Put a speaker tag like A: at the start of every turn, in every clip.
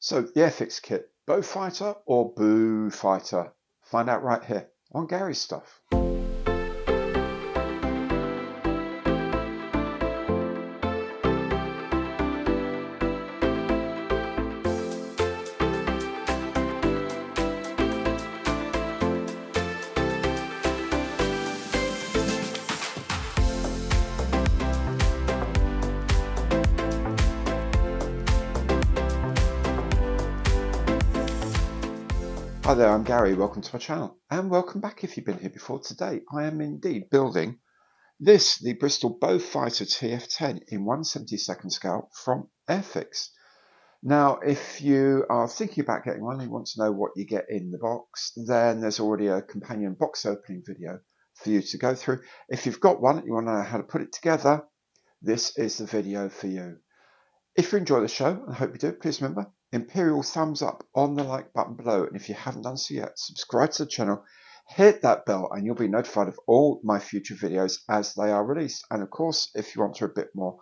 A: So the AIRFIX kit, Beaufighter or Beaufighter? Find out right here on Gary's Stuff. Hi there, I'm Gary, welcome to my channel, and welcome back if you've been here before. Today I am indeed building the Bristol Beaufighter TF10 in 1/72nd scale from AIRFIX. Now, if you are thinking about getting one and you want to know what you get in the box, then there's already a companion box opening video for you to go through. If you've got one and you want to know how to put it together, this is the video for you. If you enjoy the show, and I hope you do, please remember, Imperial thumbs up on the like button below. And if you haven't done so yet, subscribe to the channel, hit that bell, and you'll be notified of all my future videos as they are released. And of course, if you want a bit more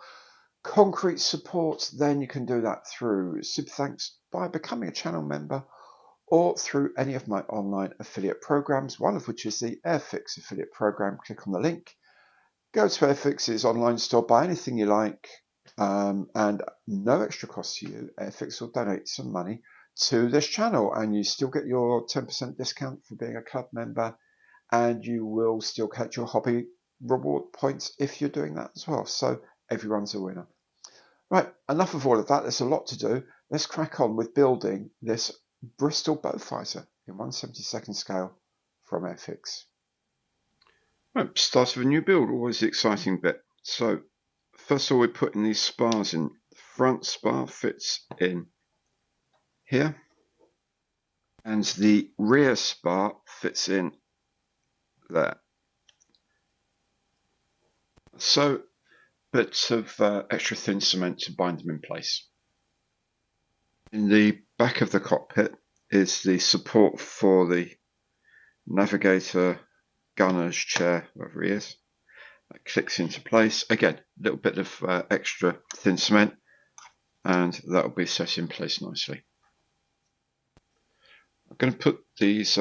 A: concrete support, then you can do that through Super Thanks by becoming a channel member or through any of my online affiliate programs, one of which is the AIRFIX affiliate program. Click on the link, go to AIRFIX's online store, buy anything you like, and no extra cost to you. AIRFIX will donate some money to this channel, and you still get your 10% discount for being a club member, and you will still catch your hobby reward points if you're doing that as well. So everyone's a winner. Right, enough of all of that. There's a lot to do. Let's crack on with building this Bristol Beaufighter in 1/72nd scale from AIRFIX. Right, start of a new build, always the exciting bit. So first of all, we're putting these spars in. The front spar fits in here, and the rear spar fits in there. So bits of extra thin cement to bind them in place. In the back of the cockpit is the support for the navigator, gunner's chair, wherever he is. That clicks into place. Again, a little bit of extra thin cement, and that will be set in place nicely. I'm going to put these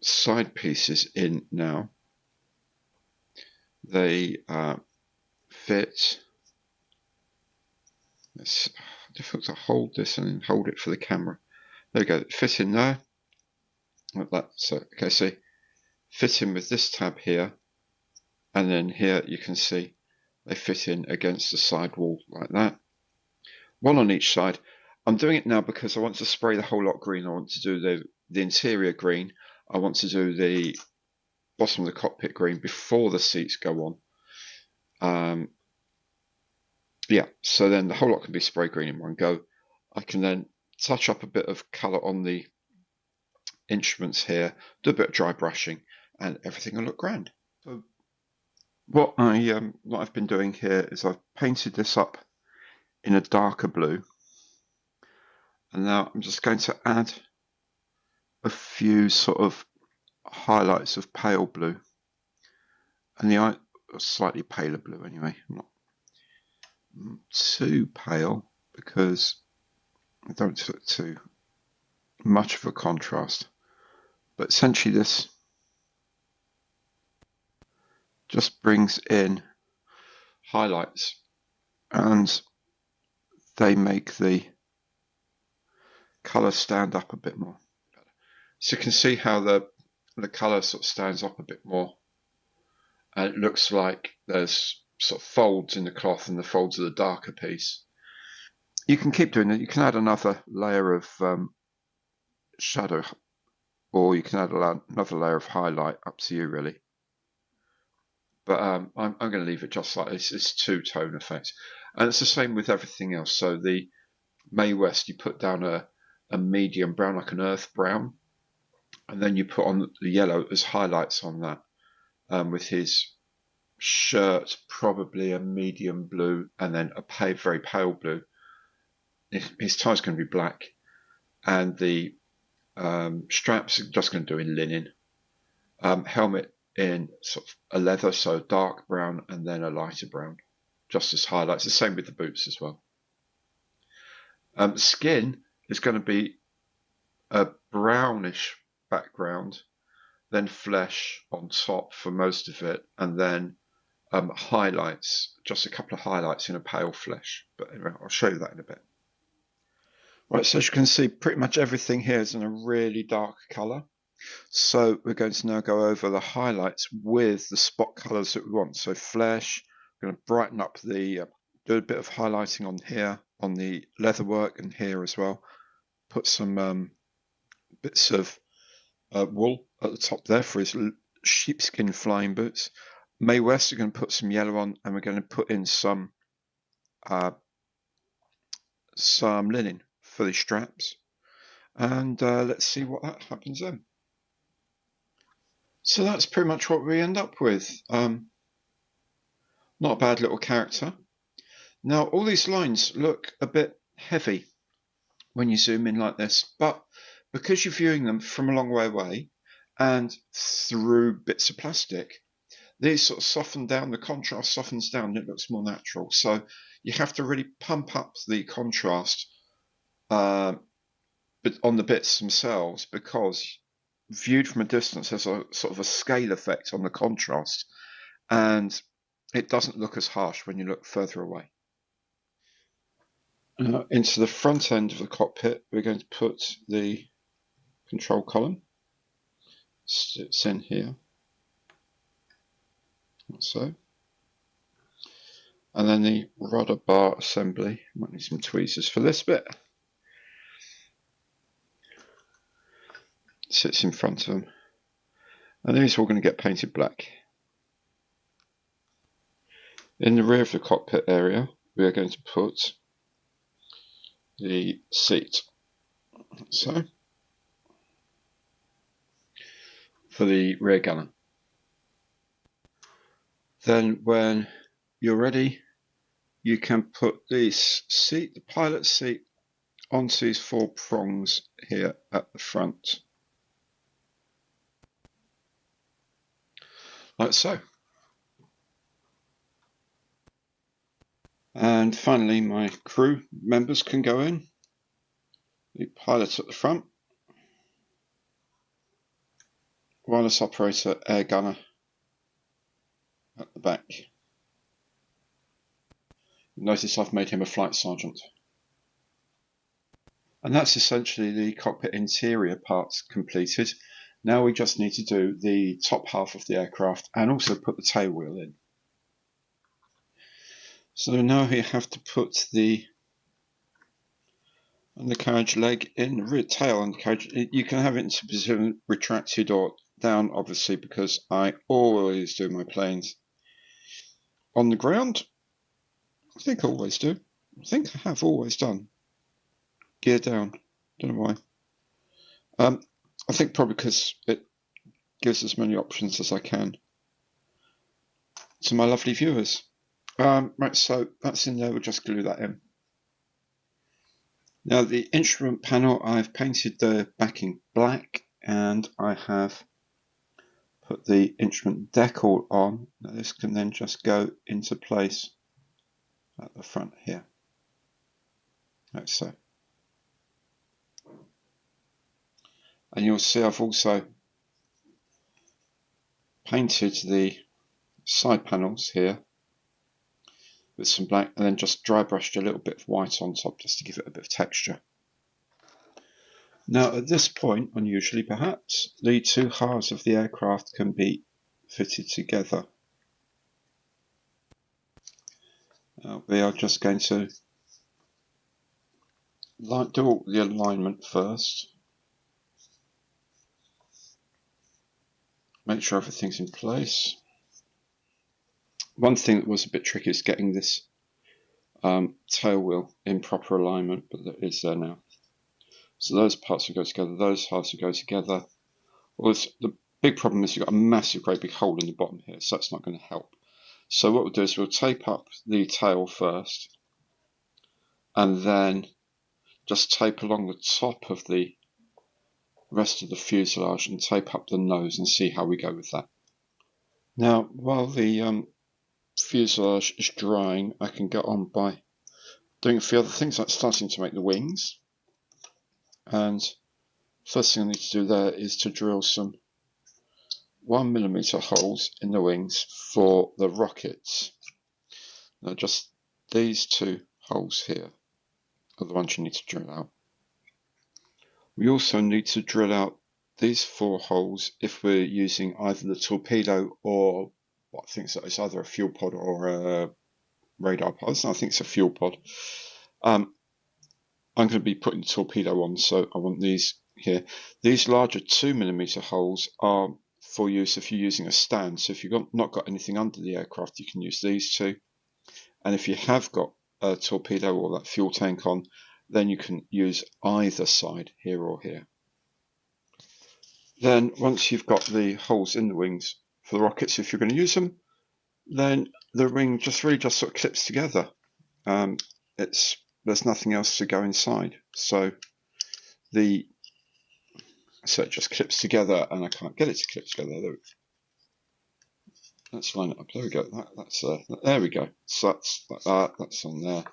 A: side pieces in now. They fit. It's difficult to hold this and hold it for the camera. There we go. Fit in there like that. So okay, see, fit in with this tab here, and then here you can see they fit in against the side wall like that. One on each side. I'm doing it now because I want to spray the whole lot green. I want to do the interior green. I want to do the bottom of the cockpit green before the seats go on. Yeah, so then the whole lot can be spray green in one go. I can then touch up a bit of colour on the instruments here, do a bit of dry brushing, and everything will look grand. So what I've been doing here is I've painted this up in a darker blue, and now I'm just going to add a few sort of highlights of pale blue, and the slightly paler blue anyway, not too pale because I don't look too much of a contrast. But essentially this just brings in highlights, and they make the colour stand up a bit more. So you can see how the colour sort of stands up a bit more, and it looks like there's sort of folds in the cloth and the folds of the darker piece. You can keep doing it. You can add another layer of shadow, or you can add another layer of highlight, up to you really. But I'm going to leave it just like this. It's two-tone effect, and it's the same with everything else. So the Mae West, you put down a medium brown, like an earth brown, and then you put on the yellow as highlights on that. With his shirt, probably a medium blue, and then a very pale blue. His tie's going to be black, and the straps are just going to do in linen. Helmet in sort of a leather, so dark brown and then a lighter brown, just as highlights. The same with the boots as well. Skin is going to be a brownish background, then flesh on top for most of it, and then highlights, just a couple of highlights in a pale flesh. But anyway, I'll show you that in a bit. Right, so as you can see, pretty much everything here is in a really dark colour. So we're going to now go over the highlights with the spot colours that we want. So flesh, we're going to brighten up the, do a bit of highlighting on here, on the leatherwork and here as well. Put some bits of wool at the top there for his sheepskin flying boots. Mae West are going to put some yellow on, and we're going to put in some linen for the straps. And let's see what that happens then. So that's pretty much what we end up with. Not a bad little character. Now all these lines look a bit heavy when you zoom in like this, but because you're viewing them from a long way away and through bits of plastic, these sort of soften down, the contrast softens down and it looks more natural. So you have to really pump up the contrast but on the bits themselves, because viewed from a distance there's a sort of a scale effect on the contrast and it doesn't look as harsh when you look further away. Into the front end of the cockpit we're going to put the control column. It's in here, like so. And then the rudder bar assembly. Might need some tweezers for this bit. Sits in front of them. And these are all going to get painted black. In the rear of the cockpit area, we are going to put the seat. So, for the rear gunner. Then when you're ready, you can put this seat, the pilot seat, onto these 4 prongs here at the front. Like so. And finally my crew members can go in. The pilot at the front, wireless operator, air gunner at the back. Notice I've made him a flight sergeant. And that's essentially the cockpit interior parts completed. Now we just need to do the top half of the aircraft and also put the tail wheel in. So now we have to put the undercarriage leg in, the rear tail undercarriage. You can have it into position retracted or down, obviously, because I always do my planes on the ground. I think I always do. I think I have always done. Gear down. Don't know why. I think probably because it gives as many options as I can. To my lovely viewers. Right, so that's in there. We'll just glue that in. Now the instrument panel, I've painted the backing black and I have put the instrument decal on. Now this can then just go into place at the front here, like so. And you'll see I've also painted the side panels here with some black and then just dry brushed a little bit of white on top just to give it a bit of texture. Now at this point, unusually perhaps, the 2 halves of the aircraft can be fitted together. We are just going to do the alignment first. Make sure everything's in place. One thing that was a bit tricky is getting this tail wheel in proper alignment, but it is there now. So those parts will go together, those halves will go together. Well, the big problem is you've got a massive great big hole in the bottom here, so that's not going to help. So what we'll do is we'll tape up the tail first, and then just tape along the top of the rest of the fuselage and tape up the nose and see how we go with that. Now, while the fuselage is drying, I can get on by doing a few other things like starting to make the wings. And first thing I need to do there is to drill some 1mm holes in the wings for the rockets. Now just these two holes here are the ones you need to drill out. We also need to drill out these 4 holes if we're using either the torpedo or what I think so, it's either a fuel pod or a radar pod. I think it's a fuel pod. I'm going to be putting the torpedo on, so I want these here. These larger 2mm holes are for use if you're using a stand. So if you've not got anything under the aircraft, you can use these two. And if you have got a torpedo or that fuel tank on, then you can use either side, here or here. Then once you've got the holes in the wings for the rockets, if you're going to use them, then the ring really just sort of clips together. There's nothing else to go inside, so it just clips together, and I can't get it to clip together. Let's line it up. There we go. There we go. So that's like that. That's on there.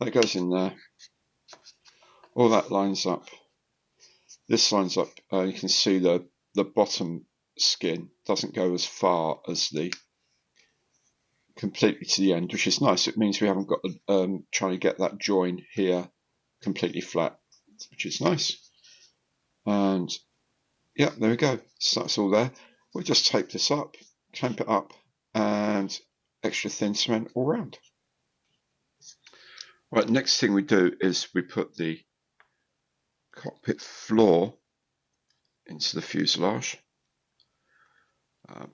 A: That goes in there. All that lines up. This lines up. You can see the bottom skin doesn't go as far as the completely to the end, which is nice. It means we haven't got trying to get that join here completely flat, which is nice. And yeah, there we go. So that's all there. We'll just tape this up, clamp it up, and extra thin cement all round. Right, next thing we do is we put the cockpit floor into the fuselage.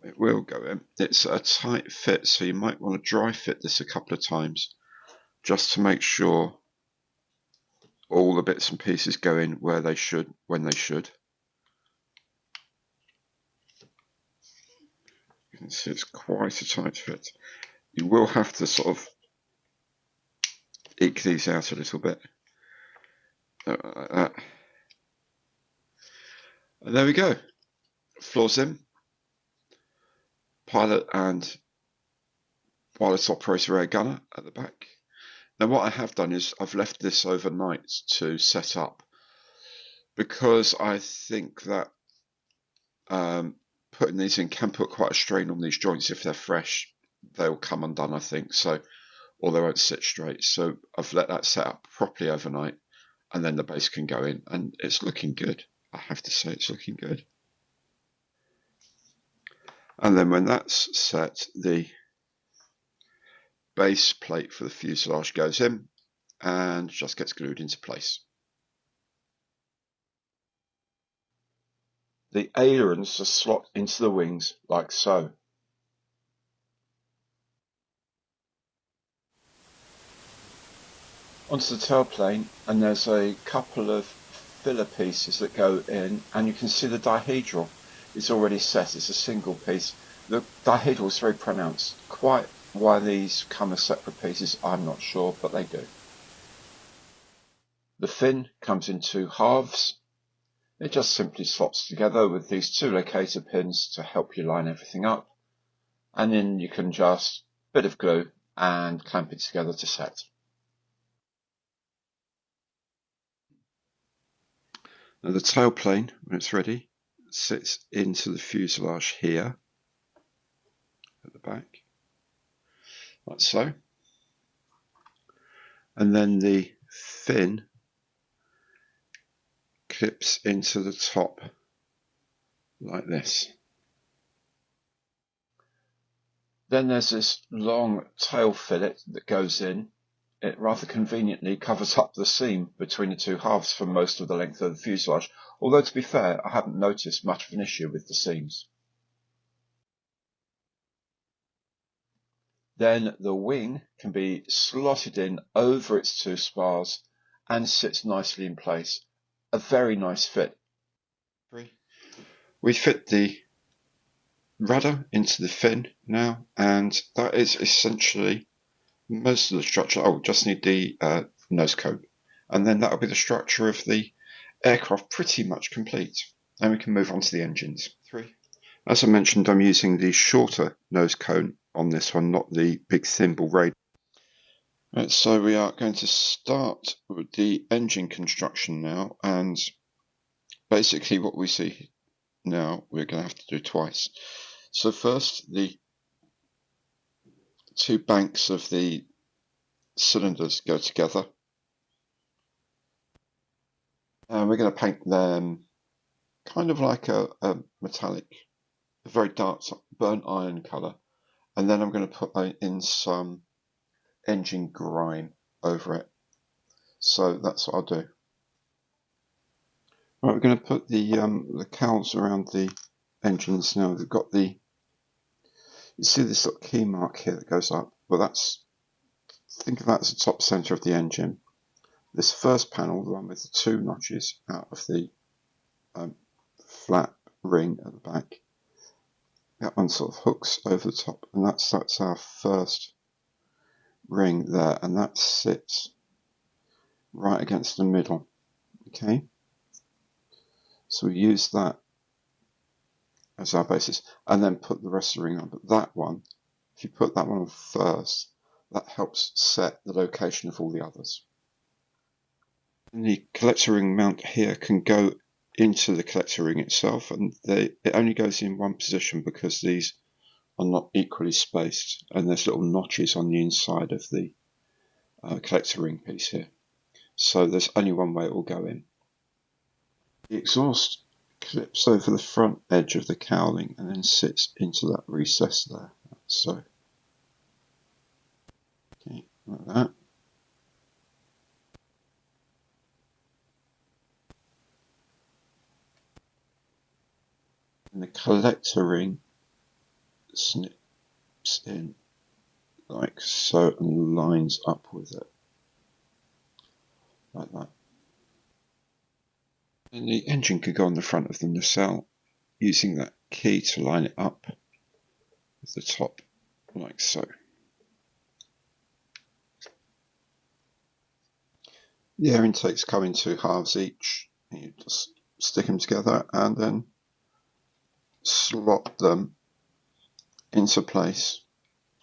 A: It will go in. It's a tight fit, so you might want to dry fit this a couple of times just to make sure all the bits and pieces go in where they should, when they should. You can see it's quite a tight fit. You will have to sort of eke these out a little bit. Like that. And there we go. Floor's in. Pilot and wireless operator air gunner at the back. Now what I have done is I've left this overnight to set up, because I think that putting these in can put quite a strain on these joints. If they're fresh, they'll come undone, I think, or they won't sit straight. So I've let that set up properly overnight, and then the base can go in, and it's looking good. I have to say it's looking good. And then when that's set, the base plate for the fuselage goes in and just gets glued into place. The ailerons are slot into the wings like so. Onto the tailplane, and there's a couple of filler pieces that go in, and you can see the dihedral is already set. It's a single piece. The dihedral is very pronounced. Quite why these come as separate pieces, I'm not sure, but they do. The fin comes in 2 halves. It just simply slots together with these 2 locator pins to help you line everything up, and then you can just bit of glue and clamp it together to set. Now the tailplane, when it's ready, sits into the fuselage here at the back, like so. And then the fin clips into the top like this. Then there's this long tail fillet that goes in. It rather conveniently covers up the seam between the 2 halves for most of the length of the fuselage, although to be fair, I haven't noticed much of an issue with the seams. Then the wing can be slotted in over its 2 spars and sits nicely in place. A very nice fit. We fit the rudder into the fin now, and that is essentially most of the structure. Oh, just need the nose cone, and then that'll be the structure of the aircraft pretty much complete. And we can move on to the engines. As I mentioned, I'm using the shorter nose cone on this one, not the big thimble radar. Right, so we are going to start with the engine construction now, and basically what we see now we're going to have to do twice. So first, the two banks of the cylinders go together, and we're going to paint them kind of like a metallic, a very dark burnt iron colour, and then I'm going to put in some engine grime over it. So that's what I'll do. Right, we're going to put the cowls around the engines now. We've got the, you see this little key mark here that goes up. Well, that's, think of that as the top center of the engine. This first panel, the one with the two notches out of the flat ring at the back, that one sort of hooks over the top, and that's our first ring there, and that sits right against the middle. Okay, so we use that as our basis, and then put the rest of the ring on. But that one, if you put that one on first, that helps set the location of all the others. And the collector ring mount here can go into the collector ring itself, and it only goes in one position because these are not equally spaced, and there's little notches on the inside of the collector ring piece here. So there's only one way it will go in. The exhaust clips over the front edge of the cowling and then sits into that recess there. So, okay, like that. And the collector ring snips in like so and lines up with it, like that. And the engine could go on the front of the nacelle using that key to line it up with the top, like so. The air intakes come in two halves each. You just stick them together and then slot them into place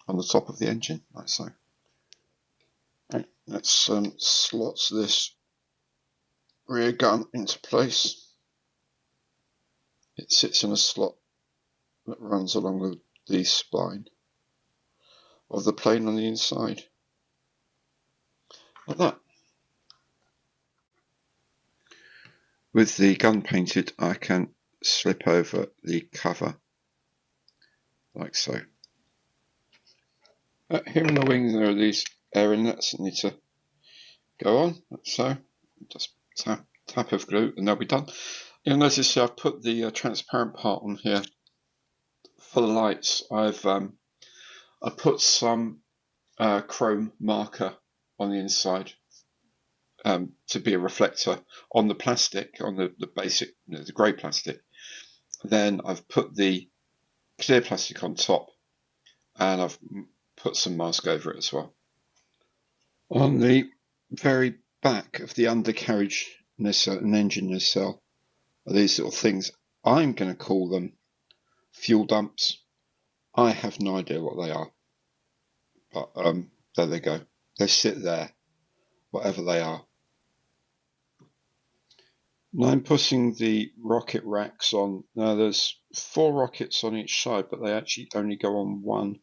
A: on the top of the engine, like so. Right, let's slot this rear gun into place. It sits in a slot that runs along the spine of the plane on the inside, like that. With the gun painted, I can slip over the cover, like so. Here on the wings there are these air inlets that need to go on, like so. Just tap of glue and they'll be done. You'll notice here I've put the transparent part on here for the lights. I put some chrome marker on the inside to be a reflector on the plastic, on the basic, the grey plastic. Then I've put the clear plastic on top, and I've put some mask over it as well. On the very back of the undercarriage nacelle and engine nacelle are these little things. I'm going to call them fuel dumps. I have no idea what they are, but there they go. They sit there, whatever they are. Now I'm putting the rocket racks on. Now there's 4 rockets on each side, but they actually only go on one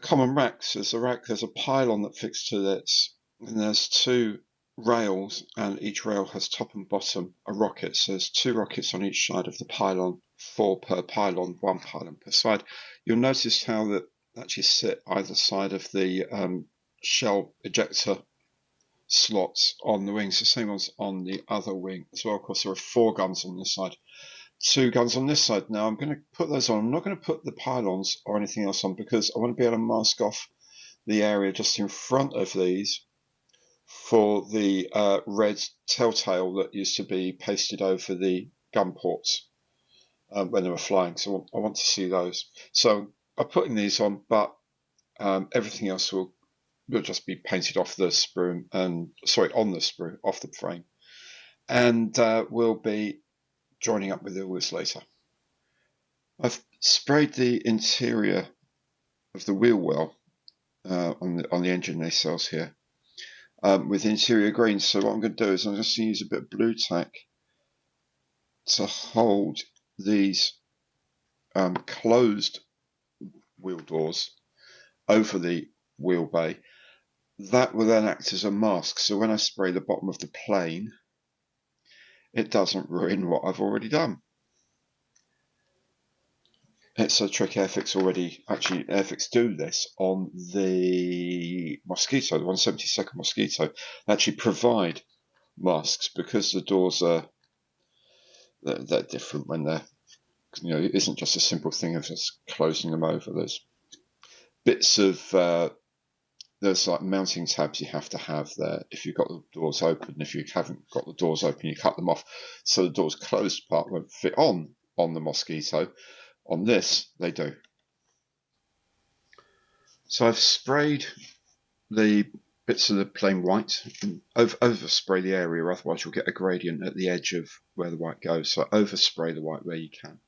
A: common rack. So there's a pylon that fixed to this, and there's 2 rails, and each rail has top and bottom a rocket. So there's 2 rockets on each side of the pylon, 4 per pylon, 1 pylon per side. You'll notice how that actually sit either side of the shell ejector slots on the wings, the same ones on the other wing as well. Of course, there are 4 guns on this side, 2 guns on this side. Now I'm going to put those on. I'm not going to put the pylons or anything else on because I want to be able to mask off the area just in front of these for the red telltale that used to be pasted over the gun ports when they were flying. So I want to see those. So I'm putting these on, but everything else will just be painted off the sprue, and on the sprue, off the frame, and we'll be joining up with the wheels later. I've sprayed the interior of the wheel well on the engine nacelles here with interior green. So what I'm going to do is I'm just going to use a bit of blue tack to hold these closed wheel doors over the wheel bay. That will then act as a mask, so when I spray the bottom of the plane, it doesn't ruin what I've already done. It's a trick AIRFIX already, actually AIRFIX do this on the Mosquito, the 172nd Mosquito. They actually provide masks because the doors are they're different when they're, it isn't just a simple thing of just closing them over. There's bits of there's like mounting tabs you have to have there if you've got the doors open. If you haven't got the doors open, you cut them off so the doors closed part won't fit on the Mosquito. On this, they do. So I've sprayed the bits of the plane white and overspray the area, otherwise you'll get a gradient at the edge of where the white goes. So overspray the white where you can.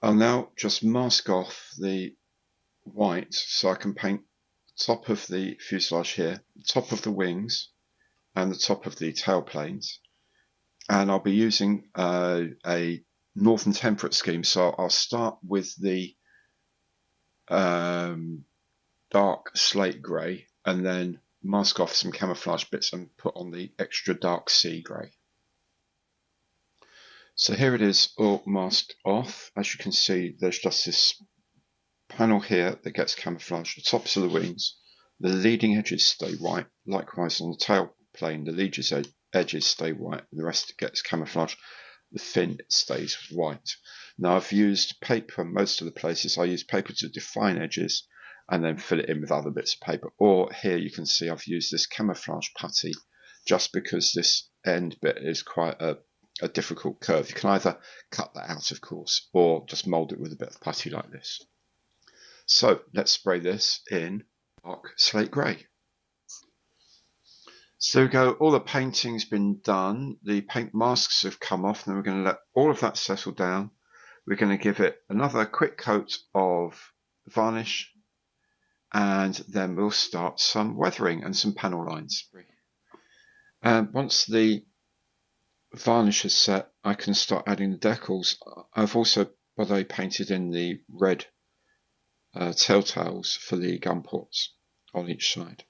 A: I'll now just mask off the white so I can paint the top of the fuselage here, the top of the wings, and the top of the tail planes. And I'll be using a Northern Temperate scheme. So I'll start with the dark slate grey and then mask off some camouflage bits and put on the extra dark sea grey. So here it is all masked off. As you can see, there's just this panel here that gets camouflaged. The tops of the wings, the leading edges stay white. Likewise on the tail plane, the leading edges stay white. The rest gets camouflaged. The fin stays white. Now I've used paper most of the places. I use paper to define edges and then fill it in with other bits of paper. Or here you can see I've used this camouflage putty just because this end bit is quite a difficult curve. You can either cut that out, of course, or just mould it with a bit of putty like this. So let's spray this in dark slate grey. So there we go, all the painting's been done, the paint masks have come off, and then we're going to let all of that settle down. We're going to give it another quick coat of varnish, and then we'll start some weathering and some panel lines. Once the varnish is set, I can start adding the decals. I've also, by the way, painted in the red telltales for the gun ports on each side.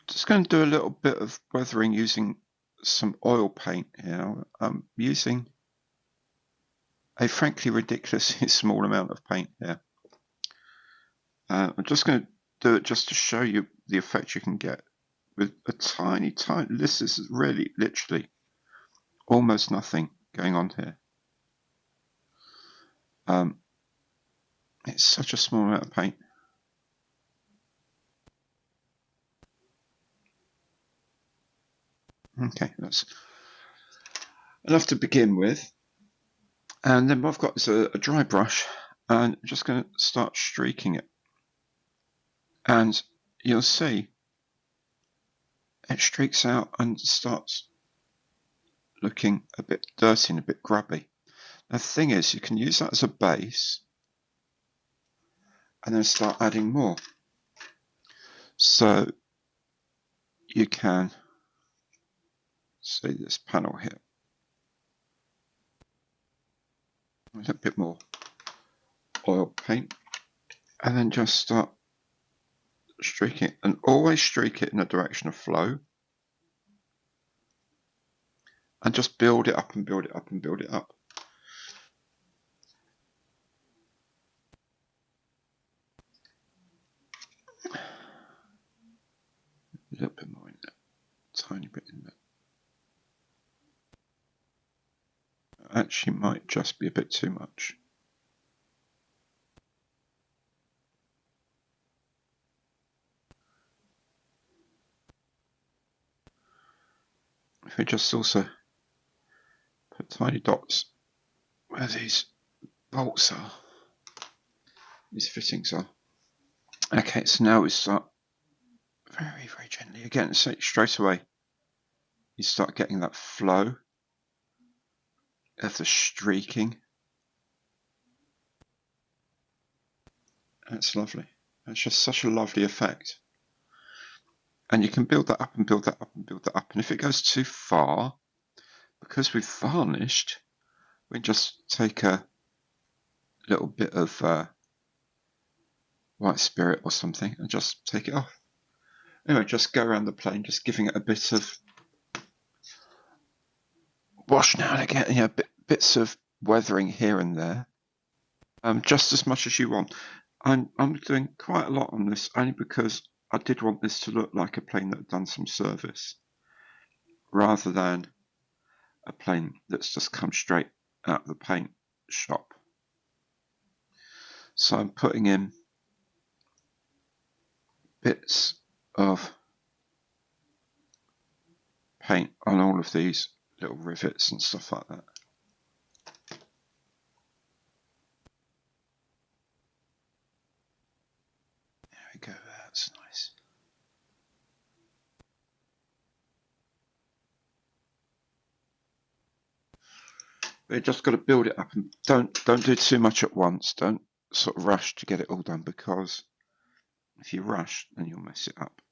A: Just going to do a little bit of weathering using some oil paint here. I'm using a frankly ridiculously small amount of paint here. I'm just going to do it just to show you the effect you can get with a tiny, this is really literally almost nothing going on here. It's such a small amount of paint. Okay, that's enough to begin with. And then what I've got is a dry brush, and I'm just going to start streaking it. And you'll see it streaks out and starts looking a bit dirty and a bit grubby. Now the thing is, you can use that as a base and then start adding more. So you can see this panel here. A little bit more oil paint, and then just start streaking it, and always streak it in the direction of flow, and just build it up and build it up and build it up. A little bit more in there, tiny bit in there. Actually might just be a bit too much. If we just also put tiny dots where these bolts are, these fittings are. Okay, so now we start very, very gently again. So straight away you start getting that flow of the streaking. That's lovely. It's just such a lovely effect. And you can build that up and build that up and build that up. And if it goes too far, because we've varnished, we just take a little bit of white spirit or something and just take it off. Anyway, just go around the plane, just giving it a bit of wash now and again, you know, bits of weathering here and there, just as much as you want. I'm doing quite a lot on this only because I did want this to look like a plane that had done some service, rather than a plane that's just come straight out of the paint shop. So I'm putting in bits of paint on all of these little rivets and stuff like that. There we go, that's nice. But you just got to build it up, and don't do too much at once. Don't sort of rush to get it all done, because if you rush, then you'll mess it up.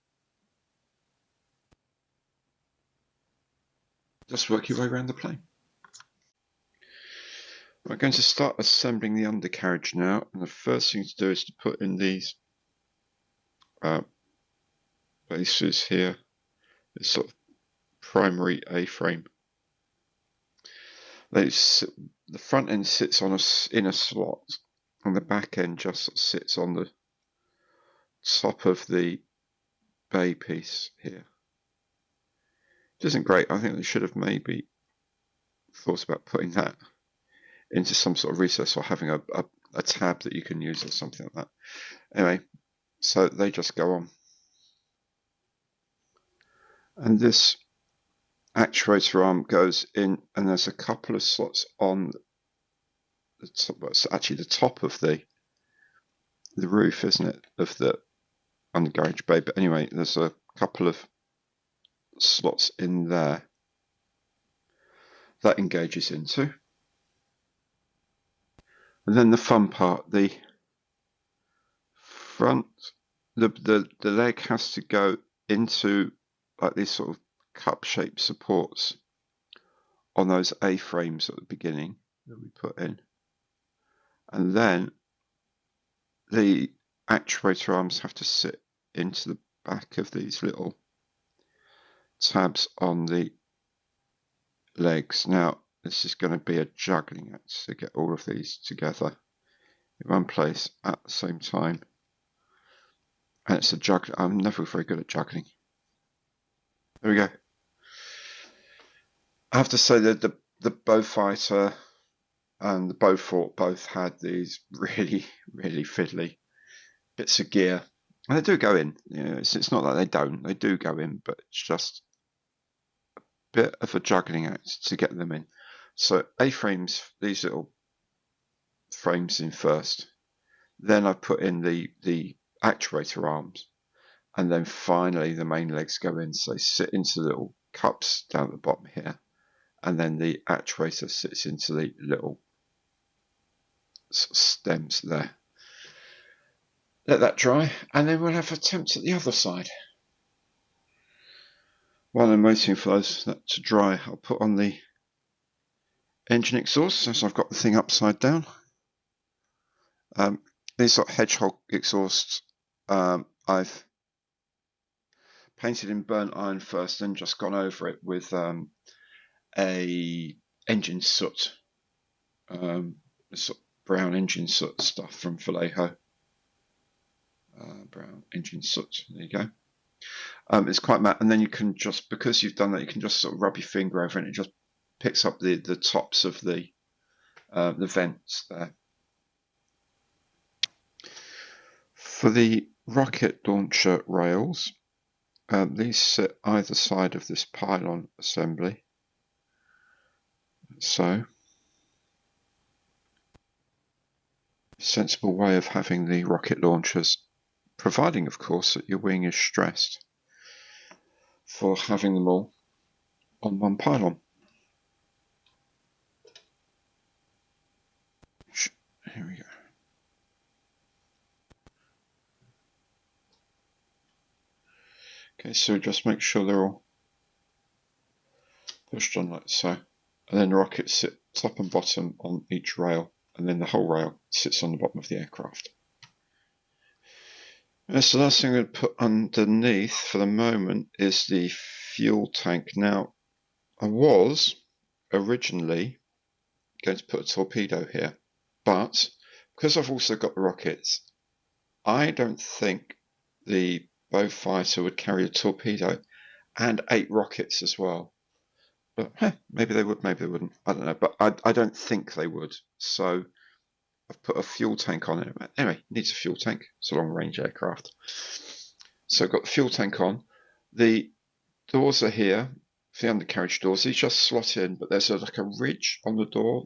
A: Just work your way around the plane. We're going to start assembling the undercarriage now, and the first thing to do is to put in these bases here, this sort of primary A-frame. The front end sits on in a slot, and the back end just sort of sits on the top of the bay piece here. It isn't great. I think they should have maybe thought about putting that into some sort of recess, or having a tab that you can use or something like that. Anyway, so they just go on. And this actuator arm goes in, and there's a couple of slots on the top. Well, it's actually the top of the roof, isn't it, of the undercarriage bay? But anyway, there's a couple of slots in there that engages into. And then the fun part, the front, the leg has to go into like these sort of cup-shaped supports on those A-frames at the beginning that we put in. And then the actuator arms have to sit into the back of these little tabs on the legs. Now, this is going to be a juggling act to get all of these together in one place at the same time. And it's a juggling. I'm never very good at juggling. There we go. I have to say that the Beaufighter and the Beaufort both had these really fiddly bits of gear. And they do go in. You know, it's not that they don't. They do go in, but it's just a bit of a juggling act to get them in. So A-frames, these little frames in first. Then I put in the actuator arms. And then finally the main legs go in. So they sit into the little cups down at the bottom here. And then the actuator sits into the little stems there. Let that dry, and then we'll have attempts at the other side. While I'm waiting for those to dry, I'll put on the engine exhaust, as I've got the thing upside down. These sort of hedgehog exhausts, I've painted in burnt iron first, then just gone over it with a engine soot, sort of brown engine soot stuff from Vallejo. Brown engine soot. There you go. It's quite matte, and then you can just, because you've done that, you can just sort of rub your finger over it, and it just picks up the tops of the vents there. For the rocket launcher rails, these sit either side of this pylon assembly. So, a sensible way of having the rocket launchers, providing of course that your wing is stressed, for having them all on one pylon. Here we go. Okay, so just make sure they're all pushed on like so. And then the rockets sit top and bottom on each rail, and then the whole rail sits on the bottom of the aircraft. And so the last thing I'm going to put underneath for the moment is the fuel tank. Now, I was originally going to put a torpedo here, but because I've also got the rockets, I don't think the Beaufighter would carry a torpedo and 8 rockets as well. But maybe they would, maybe they wouldn't. I don't know, but I don't think they would. So I've put a fuel tank on it. Anyway, it needs a fuel tank. It's a long-range aircraft. So I've got the fuel tank on. The doors are here. The undercarriage doors. These just slot in, but there's like a ridge on the door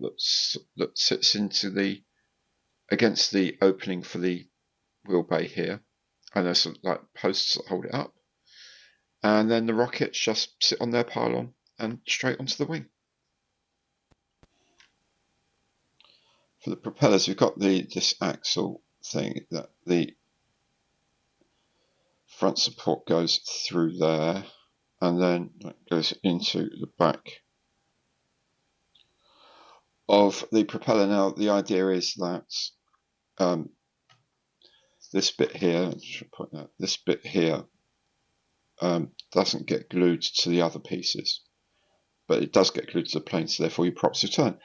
A: that sits into against the opening for the wheel bay here, and there's like posts that hold it up. And then the rockets just sit on their pylon and straight onto the wing. For the propellers, we've got this axle thing that the front support goes through there, and then that goes into the back of the propeller. Now, the idea is that this bit here, this bit here doesn't get glued to the other pieces, but it does get glued to the plane, so therefore your props return.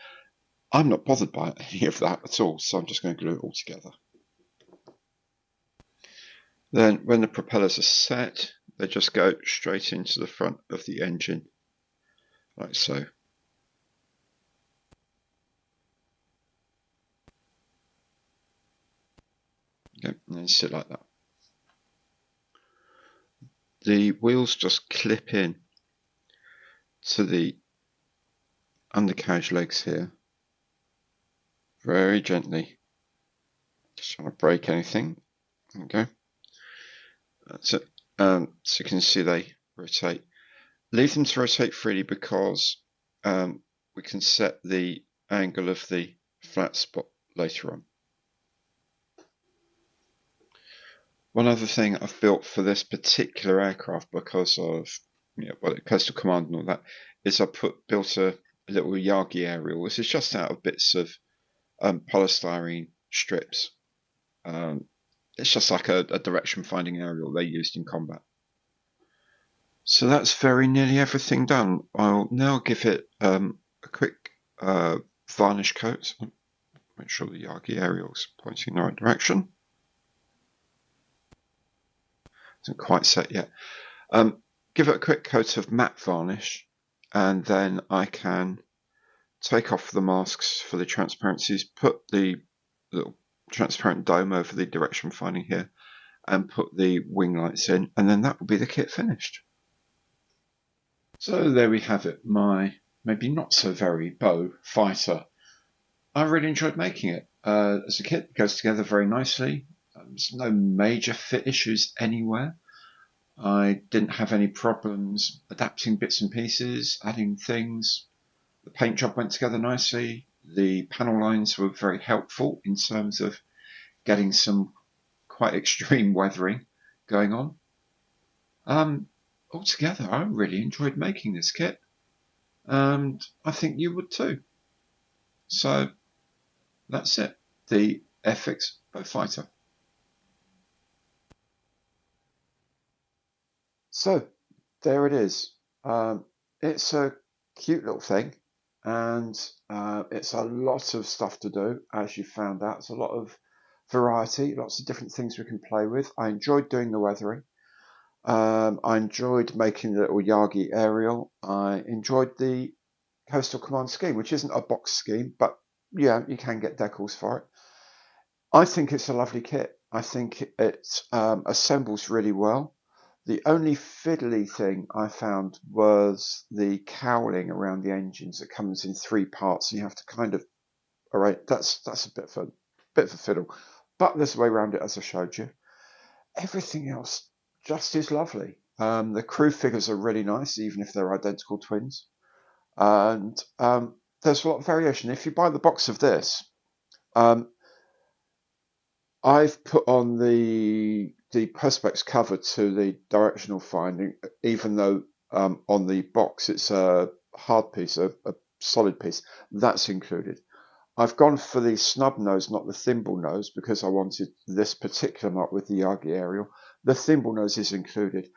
A: I'm not bothered by any of that at all, so I'm just going to glue it all together. Then when the propellers are set, they just go straight into the front of the engine, like so. Okay, and then sit like that. The wheels just clip in to the undercarriage legs here, very gently. Just trying to break anything. Okay, that's it. So you can see they rotate. Leave them to rotate freely because we can set the angle of the flat spot later on. One other thing I've built for this particular aircraft, because of Coastal Command and all that, is I built a little Yagi aerial. This is just out of bits of polystyrene strips. It's just like a direction finding aerial they used in combat. So that's very nearly everything done. I'll now give it a quick varnish coat. Make sure the Yagi aerial's pointing in the right direction. Isn't quite set yet. Give it a quick coat of matte varnish, and then I can take off the masks for the transparencies, put the little transparent dome over the direction finding here, and put the wing lights in, and then that will be the kit finished. So there we have it, my maybe not so very beau fighter. I really enjoyed making it. As a kit, it goes together very nicely. There's no major fit issues anywhere. I didn't have any problems adapting bits and pieces, adding things. The paint job went together nicely. The panel lines were very helpful in terms of getting some quite extreme weathering going on. Altogether, I really enjoyed making this kit, and I think you would too. So that's it, the AIRFIX Beaufighter. So there it is. It's a cute little thing, and it's a lot of stuff to do, as you found out. It's a lot of variety, lots of different things we can play with. I enjoyed doing the weathering. I enjoyed making the little Yagi aerial. I enjoyed the Coastal Command scheme, which isn't a box scheme, but yeah, you can get decals for it. I think it's a lovely kit. I think it assembles really well. The only fiddly thing I found was the cowling around the engines. It comes in 3 parts, and you have to kind of, all right, that's a bit of a fiddle. But there's a way around it, as I showed you. Everything else just is lovely. The crew figures are really nice, even if they're identical twins. And there's a lot of variation. If you buy the box of this, I've put on the Perspex cover to the directional finding, even though on the box it's a hard piece, a solid piece. That's included. I've gone for the snub nose, not the thimble nose, because I wanted this particular mark with the Yagi aerial. The thimble nose is included.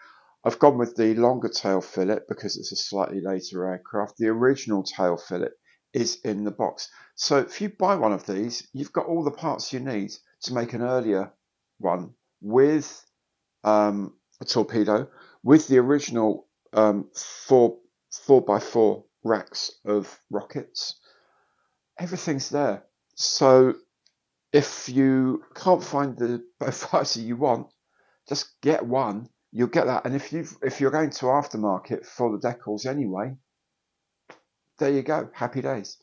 A: I've gone with the longer tail fillet because it's a slightly later aircraft. The original tail fillet is in the box. So if you buy one of these, you've got all the parts you need to make an earlier one with a torpedo, with the original 4x4 racks of rockets. Everything's there. So if you can't find the Beaufighter you want, just get one. You'll get that. And if you're going to aftermarket for the decals anyway, there you go. Happy days.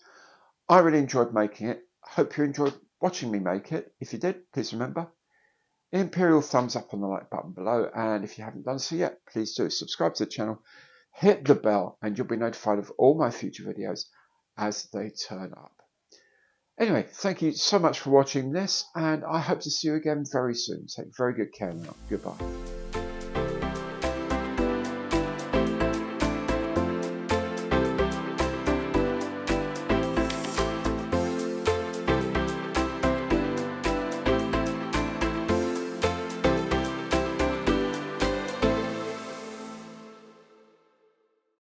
A: I really enjoyed making it. Hope you enjoyed watching me make it. If you did, please remember, Imperial thumbs up on the like button below. And if you haven't done so yet, please do subscribe to the channel, hit the bell, and you'll be notified of all my future videos as they turn up. Anyway, thank you so much for watching this, and I hope to see you again very soon. Take very good care now. Goodbye.